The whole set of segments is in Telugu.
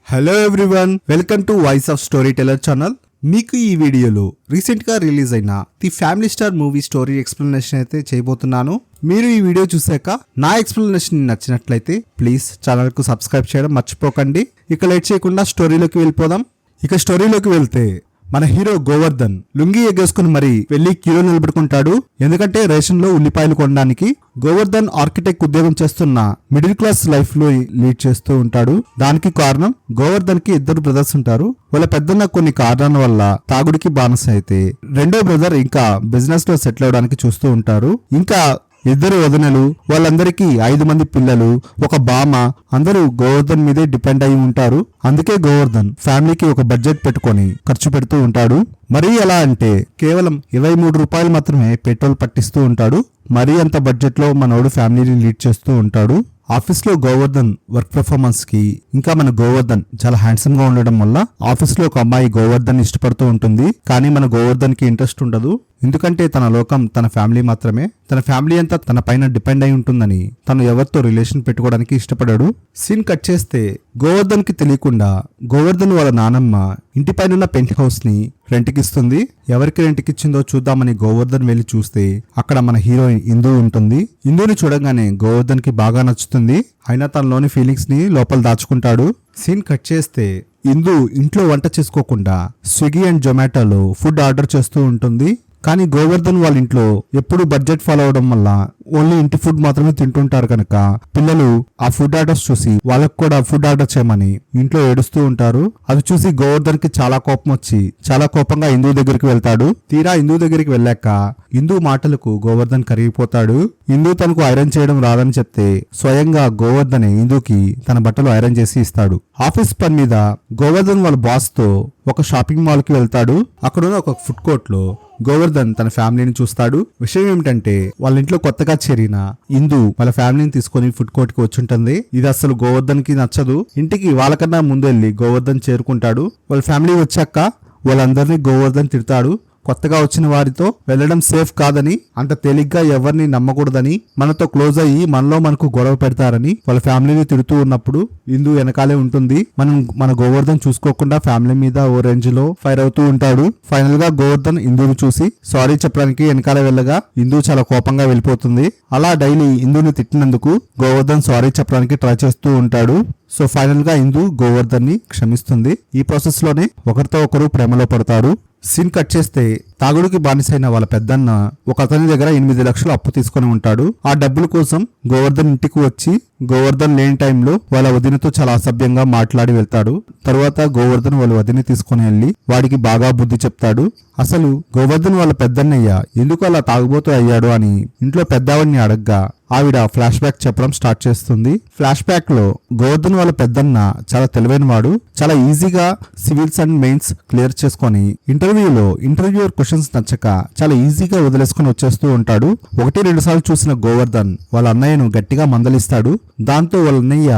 Hello everyone, welcome to voice of story teller channel. మీకు ఈ వీడియోలో రీసెంట్గా రిలీజ్ అయిన the family star movie story explanation అయితే చేయబోతున్నాను. మీరు ఈ వీడియో చూసాక నా ఎక్స్ప్లెనేషన్ నచ్చినట్లయితే ప్లీజ్ ఛానల్కు సబ్స్క్రైబ్ చేయడం మర్చిపోకండి. ఇక లేట్ చేయకుండా స్టోరీలోకి వెళ్ళిపోదాం. ఇక స్టోరీలోకి వెళ్తే మన హీరో గోవర్ధన్ లుంగి ఎగేసుకుని మరి వెళ్లి క్యూలో నిలబడుకుంటాడు. ఎందుకంటే రేషన్ లో ఉల్లిపాయలు కొనడానికి. గోవర్ధన్ ఆర్కిటెక్ట్ ఉద్యోగం చేస్తున్న మిడిల్ క్లాస్ లైఫ్ లో లీడ్ చేస్తూ ఉంటాడు. దానికి కారణం గోవర్ధన్ కి ఇద్దరు బ్రదర్స్ ఉంటారు. వాళ్ళ పెద్దన్న కొన్ని కారణాల వల్ల తాగుడికి బానిస అయితే రెండో బ్రదర్ ఇంకా బిజినెస్ లో సెటిల్ అవడానికి చూస్తూ ఉంటారు. ఇంకా ఇద్దరు వదినలు, వాళ్ళందరికీ 5 మంది పిల్లలు, ఒక బామ, అందరూ గోవర్ధన్ మీదే డిపెండ్ అయి ఉంటారు. అందుకే గోవర్ధన్ ఫ్యామిలీకి ఒక బడ్జెట్ పెట్టుకొని ఖర్చు పెడుతూ ఉంటాడు. మరీ ఎలా అంటే కేవలం 23 రూపాయలు మాత్రమే పెట్రోల్ పట్టిస్తూ ఉంటాడు. మరీ అంత బడ్జెట్ లో మనోడు ఫ్యామిలీని లీడ్ చేస్తూ ఉంటాడు. ఆఫీస్ లో గోవర్ధన్ వర్క్ పెర్ఫార్మెన్స్ కి ఇంకా మన గోవర్ధన్ చాలా హ్యాండ్సమ్ గా ఉండడం వల్ల ఆఫీస్ లో ఒక అమ్మాయి గోవర్ధన్ ఇష్టపడుతూ ఉంటుంది. కానీ మన గోవర్ధన్ కి ఇంట్రెస్ట్ ఉండదు. ఎందుకంటే తన లోకం తన ఫ్యామిలీ మాత్రమే. తన ఫ్యామిలీ అంతా తన పైన డిపెండ్ అయి ఉంటుందని తను ఎవరితో రిలేషన్ పెట్టుకోవడానికి ఇష్టపడాడు. సీన్ కట్ చేస్తే గోవర్ధన్ కి తెలియకుండా గోవర్ధన్ వాళ్ళ నానమ్మ ఇంటి పైన పెంట్ హౌస్ ని రెంట్కి ఇస్తుంది. ఎవరికి రెంట్కి ఇచ్చిందో చూద్దామని గోవర్ధన్ వెళ్లి చూస్తే అక్కడ మన హీరోయిన్ ఇందు ఉంటుంది. ఇందుని చూడగానే గోవర్ధన్ కి బాగా నచ్చుతుంది. అయినా తనలోని ఫీలింగ్స్ ని లోపల దాచుకుంటాడు. సీన్ కట్ చేస్తే ఇందు ఇంట్లో వంట చేసుకోకుండా స్విగ్గీ అండ్ జొమాటోలో ఫుడ్ ఆర్డర్ చేస్తూ ఉంటుంది. కానీ గోవర్ధన్ వాళ్ళ ఇంట్లో ఎప్పుడు బడ్జెట్ ఫాలో అవడం వల్ల ఓన్లీ ఇంటి ఫుడ్ మాత్రమే తింటుంటారు కనుక పిల్లలు ఆ ఫుడ్ ఆర్డర్స్ చూసి వాళ్ళకు కూడా ఫుడ్ ఆర్డర్ చేయమని ఇంట్లో ఏడుస్తూ ఉంటారు. అది చూసి గోవర్ధన్ కి చాలా కోపం వచ్చి చాలా కోపంగా ఇందు దగ్గరికి వెళ్తాడు. తీరా ఇందు దగ్గరికి వెళ్ళాక ఇందు మాటలకు గోవర్ధన్ కరిగిపోతాడు. ఇందు తనకు ఐరన్ చేయడం రాదని చెప్తే స్వయంగా గోవర్ధనే ఇందుకి తన బట్టలు ఐరన్ చేసి ఇస్తాడు. ఆఫీస్ పని మీద గోవర్ధన్ వాళ్ళ బాస్ తో ఒక షాపింగ్ మాల్ కి వెళ్తాడు. అక్కడున్న ఒక ఫుడ్ కోర్ట్ లో గోవర్ధన్ తన ఫ్యామిలీని చూస్తాడు. విషయం ఏమిటంటే వాళ్ళ ఇంట్లో కొత్తగా చేరిన ఇందు వాళ్ళ ఫ్యామిలీని తీసుకొని ఫుడ్ కోర్ట్ కి వచ్చుంటుంది. ఇది అసలు గోవర్ధన్ కి నచ్చదు. ఇంటికి వాళ్ళకన్నా ముందు వెళ్ళి గోవర్ధన్ చేరుకుంటాడు. వాళ్ళ ఫ్యామిలీ వచ్చాక వాళ్ళందరినీ గోవర్ధన్ తిడతాడు. కొత్తగా వచ్చిన వారితో వెళ్ళడం సేఫ్ కాదని, అంత తేలిగ్గా ఎవరిని నమ్మకూడదని, మనతో క్లోజ్ అయ్యి మనలో మనకు గొడవ పెడతారని వాళ్ళ ఫ్యామిలీని తిడుతూ ఉన్నప్పుడు ఇందు వెనకాలే ఉంటుంది. మన గోవర్ధన్ చూసుకోకుండా ఫ్యామిలీ మీద ఓ రేంజ్ లో ఫైర్ అవుతూ ఉంటాడు. ఫైనల్ గా గోవర్ధన్ ఇందును చూసి సారీ చెప్పడానికి వెనకాల వెళ్ళగా ఇందు చాలా కోపంగా వెళ్ళిపోతుంది. అలా డైలీ ఇందుని తిట్టినందుకు గోవర్ధన్ సారీ చెప్పడానికి ట్రై చేస్తూ ఉంటాడు. సో ఫైనల్ గా ఇందు గోవర్ధన్ ని క్షమిస్తుంది. ఈ ప్రాసెస్ లోనే ఒకరితో ఒకరు ప్రేమలో పడతారు. సీన్ కట్ చేస్తే తాగుడుకి బానిసైన వాళ్ళ పెద్దన్న ఒక అతని దగ్గర 8 లక్షలు అప్పు తీసుకుని ఉంటాడు. ఆ డబ్బుల కోసం గోవర్ధన్ ఇంటికి వచ్చి గోవర్ధన్ లేని టైంలో వాళ్ళ వదినతో చాలా అసభ్యంగా మాట్లాడి వెళ్తాడు. తరువాత గోవర్ధన్ వాళ్ళ వదిని తీసుకుని వెళ్లి వాడికి బాగా బుద్ధి చెప్తాడు. అసలు గోవర్ధన్ వాళ్ళ పెద్దన్నయ్య ఎందుకు అలా తాగుబోతూ అయ్యాడు అని ఇంట్లో పెద్దవాడిని అడగ్గా ఆవిడ ఫ్లాష్ బ్యాక్ చెప్పడం స్టార్ట్ చేస్తుంది. ఫ్లాష్ బ్యాక్ లో గోవర్ధన్ వాళ్ళ పెద్దన్న చాలా తెలివైన వాడు. చాలా ఈజీగా సివిల్స్ అండ్ మెయిన్స్ క్లియర్ చేసుకొని ఇంటర్వ్యూలో ఇంటర్వ్యూర్ క్వశ్చన్స్ నచ్చక చాలా ఈజీగా వదిలేసుకుని వచ్చేస్తూ ఉంటాడు. 1-2 సార్లు చూసిన గోవర్ధన్ వాళ్ళ అన్నయ్యను గట్టిగా మందలిస్తాడు. దాంతో వాళ్ళ అన్నయ్య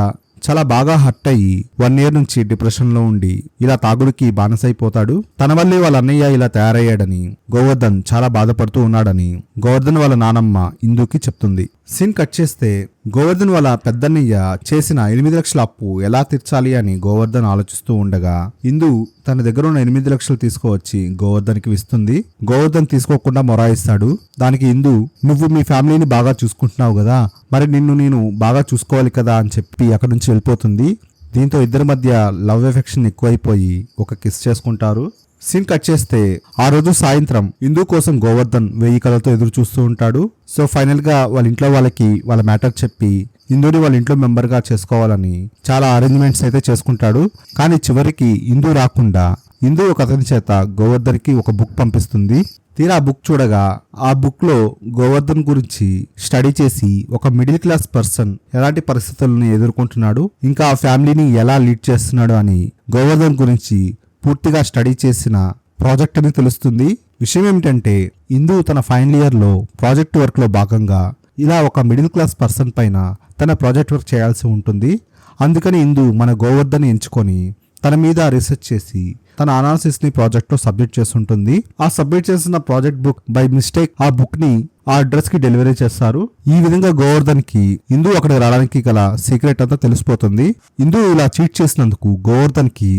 చాలా బాగా హర్ట్ అయ్యి 1 ఇయర్ నుంచి డిప్రెషన్ లో ఉండి ఇలా తాగుడికి బానిసైపోతాడు. తన వల్లే వాళ్ళ అన్నయ్య ఇలా తయారయ్యాడని గోవర్ధన్ చాలా బాధపడుతూ ఉన్నాడని గోవర్ధన్ వాళ్ళ నానమ్మ ఇందుకి చెప్తుంది. సీన్ కట్ చేస్తే గోవర్ధన్ వాళ్ళ పెద్దన్నయ్య చేసిన 8 లక్షల అప్పు ఎలా తీర్చాలి అని గోవర్ధన్ ఆలోచిస్తూ ఉండగా ఇందు తన దగ్గర ఉన్న 8 లక్షలు తీసుకువచ్చి గోవర్ధన్ కి ఇస్తుంది. గోవర్ధన్ తీసుకోకుండా మొరాయిస్తాడు. దానికి ఇందు, నువ్వు మీ ఫ్యామిలీని బాగా చూసుకుంటున్నావు కదా, మరి నిన్ను నేను బాగా చూసుకోవాలి కదా అని చెప్పి అక్కడి నుంచి వెళ్ళిపోతుంది. దీంతో ఇద్దరి మధ్య లవ్ ఎఫెక్షన్ ఎక్కువైపోయి ఒక కిస్ చేసుకుంటారు. సీన్ కట్ చేస్తే ఆ రోజు సాయంత్రం ఇందు కోసం గోవర్ధన్ 1000 కళతో ఎదురు చూస్తూ ఉంటాడు. సో ఫైనల్ గా వాళ్ళ ఇంట్లో వాళ్ళకి వాళ్ళ మ్యాటర్ చెప్పి ఇందుని వాళ్ళ ఇంట్లో మెంబర్ గా చేసుకోవాలని చాలా అరేంజ్మెంట్స్ అయితే చేసుకుంటాడు. కానీ చివరికి ఇందు రాకుండా ఇందు ఒక అతని చేత గోవర్ధన్ కి ఒక బుక్ పంపిస్తుంది. తీరా ఆ బుక్ చూడగా ఆ బుక్ లో గోవర్ధన్ గురించి స్టడీ చేసి ఒక మిడిల్ క్లాస్ పర్సన్ ఎలాంటి పరిస్థితులను ఎదుర్కొంటున్నాడు, ఇంకా ఆ ఫ్యామిలీని ఎలా లీడ్ చేస్తున్నాడు అని గోవర్ధన్ గురించి పూర్తిగా స్టడీ చేసిన ప్రాజెక్ట్ అని తెలుస్తుంది. విషయం ఏమిటంటే ఇందు తన ఫైనల్ ఇయర్ లో ప్రాజెక్ట్ వర్క్ లో భాగంగా ఇలా ఒక మిడిల్ క్లాస్ పర్సన్ పైన తన ప్రాజెక్ట్ వర్క్ చేయాల్సి ఉంటుంది. అందుకని ఇందు మన గోవర్ధన్ ఎంచుకొని తన మీద రీసెర్చ్ చేసి తన అనాలిసిస్ ని ప్రాజెక్ట్ లో సబ్మిట్ చేస్తుంటుంది. ఆ సబ్మిట్ చేసిన ప్రాజెక్ట్ బుక్ బై మిస్టేక్ ఆ బుక్ ని ఆ అడ్రస్ కి డెలివరీ చేస్తారు. ఈ విధంగా గోవర్ధన్ కి ఇందు అక్కడికి రావడానికి గల సీక్రెట్ అంతా తెలిసిపోతుంది. ఇందు ఇలా చీట్ చేసినందుకు గోవర్ధన్ కి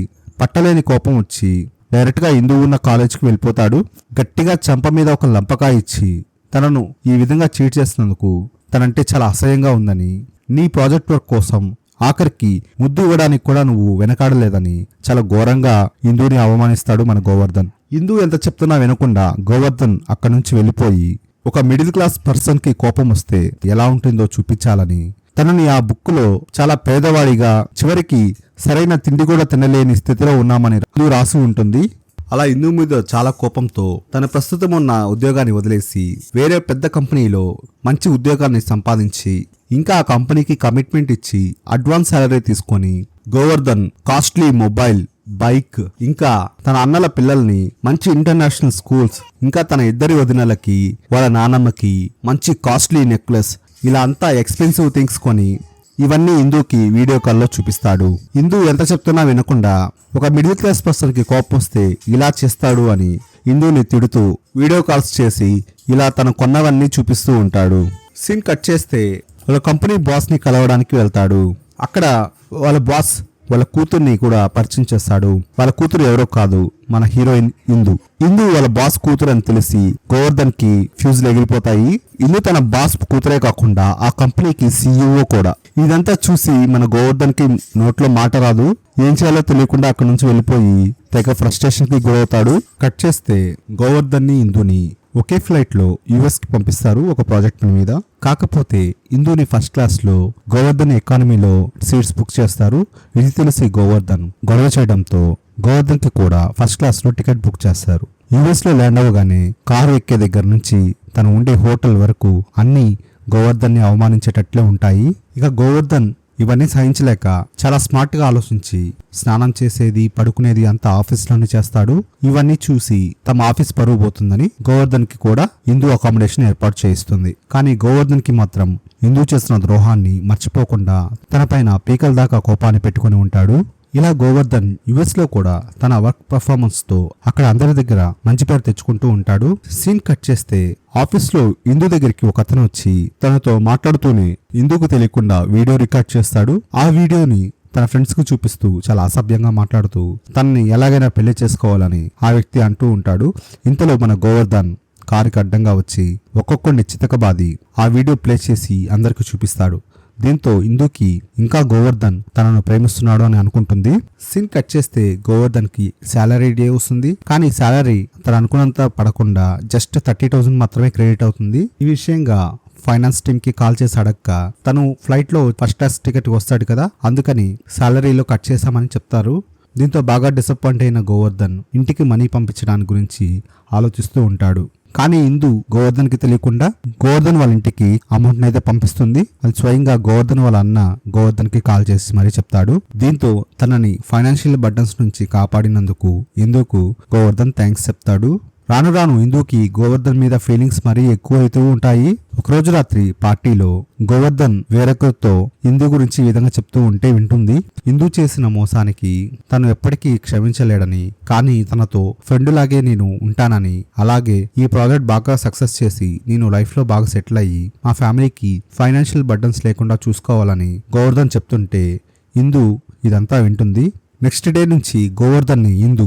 పట్టలేని కోపం వచ్చి డైరెక్ట్ గా ఇందు ఉన్న కాలేజ్కి వెళ్ళిపోతాడు. గట్టిగా చంప మీద ఒక లంపకాయ ఇచ్చి తనను ఈ విధంగా చీట్ చేసినందుకు తనంటే చాలా అసహ్యంగా ఉందని, నీ ప్రాజెక్ట్ వర్క్ కోసం ఆఖరికి ముద్దు ఇవ్వడానికి కూడా నువ్వు వెనకాడలేదని చాలా ఘోరంగా ఇందుని అవమానిస్తాడు మన గోవర్ధన్. ఇందు ఎంత చెప్తున్నా వినకుండా గోవర్ధన్ అక్కడి నుంచి వెళ్ళిపోయి ఒక మిడిల్ క్లాస్ పర్సన్ కి కోపం వస్తే ఎలా ఉంటుందో చూపించాలని తనని ఆ బుక్ లో చాలా పేదవాడిగా చివరికి సరైన తిండి కూడా తినలేని స్థితిలో ఉన్నామని రాసి ఉంటుంది. అలా ఇందు మీద చాలా కోపంతో తన ప్రస్తుతం ఉన్న ఉద్యోగాన్ని వదిలేసి వేరే పెద్ద కంపెనీలో మంచి ఉద్యోగాన్ని సంపాదించి ఇంకా ఆ కంపెనీకి కమిట్మెంట్ ఇచ్చి అడ్వాన్స్ సాలరీ తీసుకొని గోవర్ధన్ కాస్ట్లీ మొబైల్, బైక్, ఇంకా తన అన్నల పిల్లల్ని మంచి ఇంటర్నేషనల్ స్కూల్స్, ఇంకా తన ఇద్దరి వదినలకి వాళ్ళ నానమ్మకి మంచి కాస్ట్లీ నెక్లెస్, ఇలా అంతా ఎక్స్పెన్సివ్ థింగ్స్ కొని ఇవన్నీ ఇందుకి వీడియో కాల్లో చూపిస్తాడు. ఇందు ఎంత చెప్తున్నా వినకుండా ఒక మిడిల్ క్లాస్ పర్సన్ కి కోపం వస్తే ఇలా చేస్తాడు అని ఇందుని తిడుతూ వీడియో కాల్స్ చేసి ఇలా తను కొన్నవన్నీ చూపిస్తూ ఉంటాడు. సీన్ కట్ చేస్తే వాళ్ళ కంపెనీ బాస్ ని కలవడానికి వెళ్తాడు. అక్కడ వాళ్ళ బాస్ వాళ్ళ కూతుర్ని కూడా పరిచయం చేస్తాడు. వాళ్ళ కూతురు ఎవరో కాదు, మన హీరోయిన్ ఇందు. ఇందు వాళ్ళ బాస్ కూతురు అని తెలిసి గోవర్ధన్ కి ఫ్యూజులు ఎగిరిపోతాయి. ఇందు తన బాస్ కూతురే కాకుండా ఆ కంపెనీకి సీఈఓ కూడా. ఇదంతా చూసి మన గోవర్ధన్ కి నోట్లో మాట రాదు. ఏం చేయాలో తెలియకుండా అక్కడి నుంచి వెళ్ళిపోయి తెగ ఫ్రస్ట్రేషన్ కి గురవుతాడు. కట్ చేస్తే గోవర్ధన్ ని ఇందుని ఒకే ఫ్లైట్ లో యుఎస్ కి పంపిస్తారు ఒక ప్రాజెక్ట్ మీద. కాకపోతే ఇందుని ఫస్ట్ క్లాస్ లో గోవర్ధన్ ఎకానమీలో సీట్స్ బుక్ చేస్తారు. ఇది తెలిసి గోవర్ధన్ గొడవ చేయడంతో గోవర్ధన్ కి కూడా ఫస్ట్ క్లాస్ లో టికెట్ బుక్ చేస్తారు. యుఎస్ లో ల్యాండ్ అవ్వగానే కారు ఎక్కే దగ్గర నుంచి తను ఉండే హోటల్ వరకు అన్ని గోవర్ధన్ ని అవమానించేటట్లే ఉంటాయి. ఇక గోవర్ధన్ ఇవన్నీ సహించలేక చాలా స్మార్ట్ గా ఆలోచించి స్నానం చేసేది, పడుకునేది అంతా ఆఫీస్లోనే చేస్తాడు. ఇవన్నీ చూసి తమ ఆఫీస్ పరువు పోతుందని గోవర్ధన్ కి కూడా ఇందు అకామిడేషన్ ఏర్పాటు చేయిస్తుంది. కానీ గోవర్ధన్ కి మాత్రం ఇందు చేసిన ద్రోహాన్ని మర్చిపోకుండా తన పైన పీకల దాకా కోపాన్ని పెట్టుకుని ఉంటాడు. ఇలా గోవర్ధన్ యుఎస్ లో కూడా తన వర్క్ పర్ఫార్మెన్స్ తో అక్కడ అందరి దగ్గర మంచి పేరు తెచ్చుకుంటూ ఉంటాడు. సీన్ కట్ చేస్తే ఆఫీస్ లో ఇందు దగ్గరికి ఒక అతను వచ్చి తనతో మాట్లాడుతూనే ఇందుకు తెలియకుండా వీడియో రికార్డ్ చేస్తాడు. ఆ వీడియోని తన ఫ్రెండ్స్ కు చూపిస్తూ చాలా అసభ్యంగా మాట్లాడుతూ తనని ఎలాగైనా పెళ్లి చేసుకోవాలని ఆ వ్యక్తి అంటూ ఉంటాడు. ఇంతలో మన గోవర్ధన్ కారుకి అడ్డంగా వచ్చి ఒక్కొక్కడిని చితకబాది ఆ వీడియో ప్లే చేసి అందరికి చూపిస్తాడు. దీంతో ఇందుకి ఇంకా గోవర్ధన్ తనను ప్రేమిస్తున్నాడు అని అనుకుంటుంది. సీన్ కట్ చేస్తే గోవర్ధన్ కి శాలరీ డే వస్తుంది. కానీ శాలరీ తను అనుకున్నంత పడకుండా జస్ట్ 30,000 మాత్రమే క్రెడిట్ అవుతుంది. ఈ విషయంగా ఫైనాన్స్ టీమ్ కి కాల్ చేసి అడక్క తను ఫ్లైట్ లో ఫస్ట్ క్లాస్ టికెట్ వస్తాడు కదా, అందుకని శాలరీలో కట్ చేశామని చెప్తారు. దీంతో బాగా డిసప్పాయింట్ అయిన గోవర్ధన్ ఇంటికి మనీ పంపించడానికి గురించి ఆలోచిస్తూ ఉంటాడు. కానీ ఇందు గోవర్ధన్ కి తెలియకుండా గోవర్ధన్ వాళ్ళ ఇంటికి అమౌంట్ అయితే పంపిస్తుంది. అది స్వయంగా గోవర్ధన్ వాళ్ళ అన్న గోవర్ధన్ కి కాల్ చేసి మరీ చెప్తాడు. దీంతో తనని ఫైనాన్షియల్ బర్డన్స్ నుంచి కాపాడినందుకు ఇందుకు గోవర్ధన్ థ్యాంక్స్ చెప్తాడు. రాను రాను ఇందుకి గోవర్ధన్ మీద ఫీలింగ్స్ మరీ ఎక్కువ అవుతూ ఉంటాయి. ఒకరోజు రాత్రి పార్టీలో గోవర్ధన్ వేరొకరితో ఇందు గురించి ఈ విధంగా చెప్తూ ఉంటే వింటుంది. ఇందు చేసిన మోసానికి తను ఎప్పటికీ క్షమించలేడని, కానీ తనతో ఫ్రెండ్ లాగే నేను ఉంటానని, అలాగే ఈ ప్రాజెక్ట్ బాగా సక్సెస్ చేసి నేను లైఫ్ లో బాగా సెటిల్ అయ్యి మా ఫ్యామిలీకి ఫైనాన్షియల్ బర్డన్స్ లేకుండా చూసుకోవాలని గోవర్ధన్ చెప్తుంటే ఇందు ఇదంతా వింటుంది. నెక్స్ట్ డే నుంచి గోవర్ధన్ ని ఇందు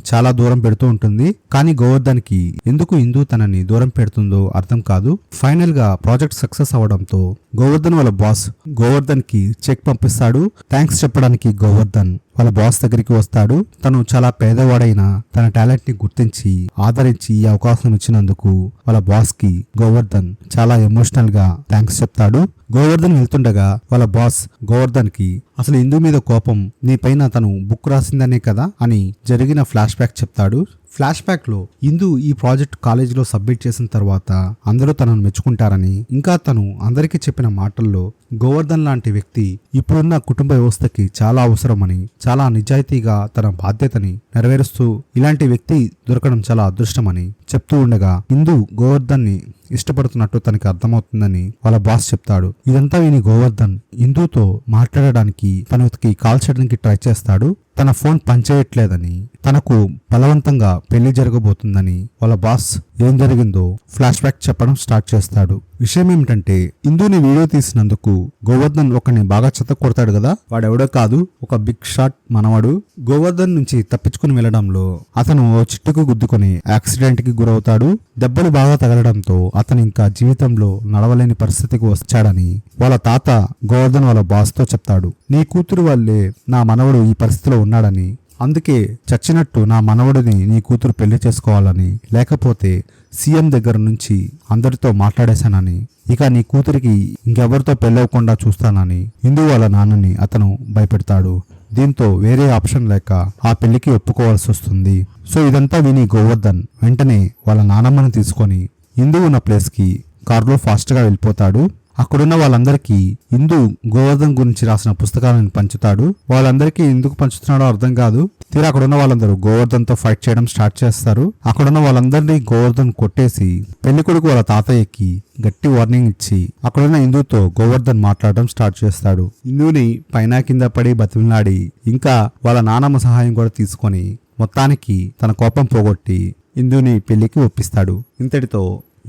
చాలా దూరం పెడుతూ ఉంటుంది. కానీ గోవర్ధన్ కి ఎందుకు ఇందు తనని దూరం పెడుతుందో అర్థం కాదు. ఫైనల్ గా ప్రాజెక్ట్ సక్సెస్ అవడంతో గోవర్ధన్ వాళ్ళ బాస్ గోవర్ధన్ కి చెక్ పంపిస్తాడు. థ్యాంక్స్ చెప్పడానికి గోవర్ధన్ వాళ్ళ బాస్ దగ్గరికి వస్తాడు. తను చాలా పేదవాడైన తన టాలెంట్ ని గుర్తించి ఆదరించి ఈ అవకాశం ఇచ్చినందుకు వాళ్ళ బాస్ కి గోవర్ధన్ చాలా ఎమోషనల్ గా థ్యాంక్స్ చెప్తాడు. గోవర్ధన్ వెళ్తుండగా వాళ్ళ బాస్ గోవర్ధన్ కి అసలు ఇందు మీద కోపం నీ పైన తను బుక్ రాసిందనే కదా అని జరిగిన ఫ్లాష్ బ్యాక్ చెప్తాడు. ఫ్లాష్ బ్యాక్ లో ఇందు ఈ ప్రాజెక్ట్ కాలేజీలో సబ్మిట్ చేసిన తర్వాత అందరూ తనను మెచ్చుకుంటారని, ఇంకా తను అందరికీ చెప్పిన మాటల్లో గోవర్ధన్ లాంటి వ్యక్తి ఇప్పుడున్న కుటుంబ వ్యవస్థకి చాలా అవసరమని, చాలా నిజాయితీగా తన బాధ్యతని నెరవేరుస్తూ ఇలాంటి వ్యక్తి దొరకడం చాలా అదృష్టమని చెప్తూ ఉండగా ఇందు గోవర్ధన్ ని ఇష్టపడుతున్నట్టు తనకి అర్థమవుతుందని వాళ్ళ బాస్ చెప్తాడు. ఇదంతా విని గోవర్ధన్ ఇందుతో మాట్లాడడానికి తనకి కాల్ చేయడానికి ట్రై చేస్తాడు. తన ఫోన్ పనిచేయట్లేదని, తనకు బలవంతంగా పెళ్లి జరగబోతుందని వాళ్ళ బాస్ ఏం జరిగిందో ఫ్లాష్ బ్యాక్ చెప్పడం స్టార్ట్ చేస్తాడు. విషయం ఏమిటంటే ఇందుని వీడియో తీసినందుకు గోవర్ధన్ ఒకరిని బాగా చెత్త కొడతాడు కదా, వాడెవడో కాదు, ఒక బిగ్ షాట్ మనవడు. గోవర్ధన్ నుంచి తప్పించుకుని వెళ్లడంలో అతను ఓ చిట్టుకు గుద్దుకొని యాక్సిడెంట్ కి గురవుతాడు. దెబ్బలు బాగా తగలడంతో అతను ఇంకా జీవితంలో నడవలేని పరిస్థితికి వచ్చాడని వాళ్ళ తాత గోవర్ధన్ వాళ్ళ బాస్ తో చెప్తాడు. నీ కూతురు వల్లే నా మనవడు ఈ పరిస్థితిలో ఉన్నాడని, అందుకే చచ్చినట్టు నా మనవడిని నీ కూతురు పెళ్లి చేసుకోవాలని, లేకపోతే సీఎం దగ్గర నుంచి అందరితో మాట్లాడేశానని, ఇక నీ కూతురికి ఇంకెవరితో పెళ్ళవకుండా చూస్తానని ఇందు వాళ్ళ నాన్నని అతను భయపెడతాడు. దీంతో వేరే ఆప్షన్ లేక ఆ పెళ్లికి ఒప్పుకోవాల్సి వస్తుంది. సో ఇదంతా విని గోవర్ధన్ వెంటనే వాళ్ళ నానమ్మని తీసుకొని ఇందు ఉన్న ప్లేస్కి కారులో ఫాస్ట్గా వెళ్ళిపోతాడు. అక్కడున్న వాళ్ళందరికీ ఇందు గోవర్ధన్ గురించి రాసిన పుస్తకాలను పంచుతాడు. వాళ్ళందరికీ ఎందుకు పంచుతున్నాడో అర్థం కాదు. తీరా అక్కడున్న వాళ్ళందరూ గోవర్ధన్ తో ఫైట్ చేయడం స్టార్ట్ చేస్తారు. అక్కడున్న వాళ్ళందరినీ గోవర్ధన్ కొట్టేసి పెళ్లి కొడుకు వాళ్ళ తాతయ్యకి గట్టి వార్నింగ్ ఇచ్చి అక్కడున్న ఇందుతో గోవర్ధన్ మాట్లాడడం స్టార్ట్ చేస్తాడు. ఇందుని పైన కింద పడి బతిమలాడి ఇంకా వాళ్ళ నానమ్మ సహాయం కూడా తీసుకొని మొత్తానికి తన కోపం పోగొట్టి ఇందుని పెళ్లికి ఒప్పిస్తాడు. ఇంతటితో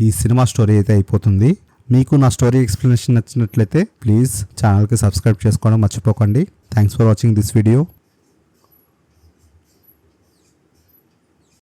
ఈ సినిమా స్టోరీ అయితే అయిపోతుంది. మీకు నా స్టోరీ ఎక్స్ప్లెనేషన్ నచ్చినట్లయితే ప్లీజ్ ఛానల్కి సబ్స్క్రైబ్ చేసుకోవడం మర్చిపోకండి. Thanks for watching this video.